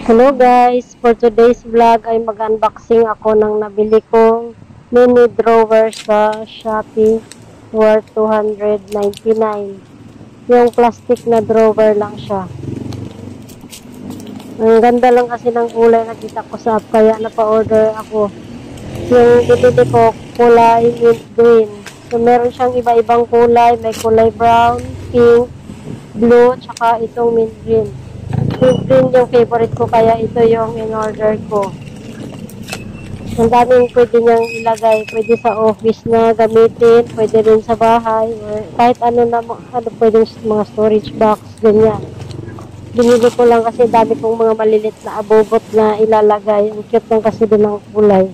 Hello guys! For today's vlog ay mag-unboxing ako ng nabili kong mini drawer sa Shopee worth 299. Yung plastic na drawer lang siya. Ang ganda lang kasi ng kulay nakita ko sa app kaya napa-order ako. Yung binili ko kulay mint green. So meron siyang iba-ibang kulay. May kulay brown, pink, blue, tsaka itong mint green. Mint green yung favorite ko kaya ito yung in-order ko. Ang daming pwede niyang ilagay. Pwede sa office na gamitin, pwede rin sa bahay, or kahit ano na, pwede mga storage box, ganyan. Binili ko lang kasi dami kong mga malilit na abobot na ilalagay. Ang cute lang kasi din ng kulay.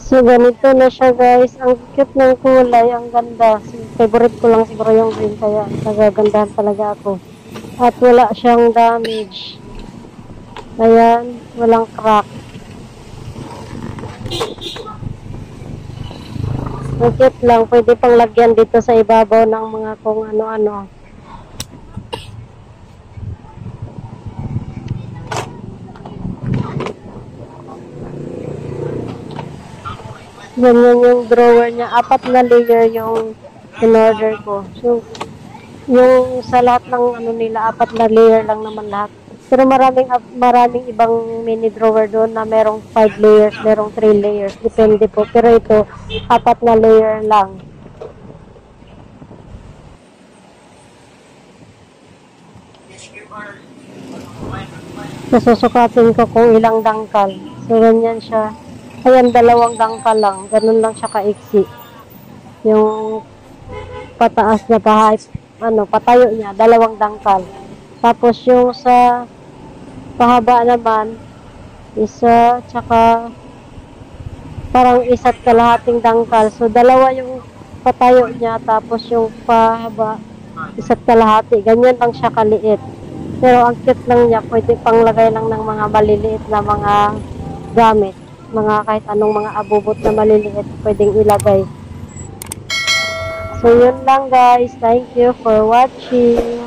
So, ganito na siya guys. Ang cute ng kulay, ang ganda. Favorite ko lang siguro yung green, kaya nagagandahan talaga ako. At wala siyang damage. Ayan, walang crack. Ang cute lang, pwede pang lagyan dito sa ibabaw ng mga kung ano-ano. Ganyan yung drawer niya. 4 na layer yung in-order ko. So, yung sa lahat ng ano nila, 4 na layer lang naman lahat. Pero maraming ibang mini drawer doon na merong 5 layers, merong 3 layers. Depende po. Pero ito, 4 na layer lang. Nasusukatin ko kung ilang dangkal. So, ganyan siya. Ayan, 2 dangkal lang. Ganun lang siya kaiksi. Yung pataas na patayo niya, 2 dangkal. Tapos yung sa pahaba naman, isa, tsaka parang isa't kalahating dangkal. So, 2 yung patayo niya, tapos yung pahaba, isa't kalahati. Ganyan lang siya kaliit. Pero ang cute lang niya, pwede pang lagay lang ng mga maliliit na mga gamit. Kahit anong mga abubot na maliliit, pwedeng ilagay. So, yun lang guys. Thank you for watching.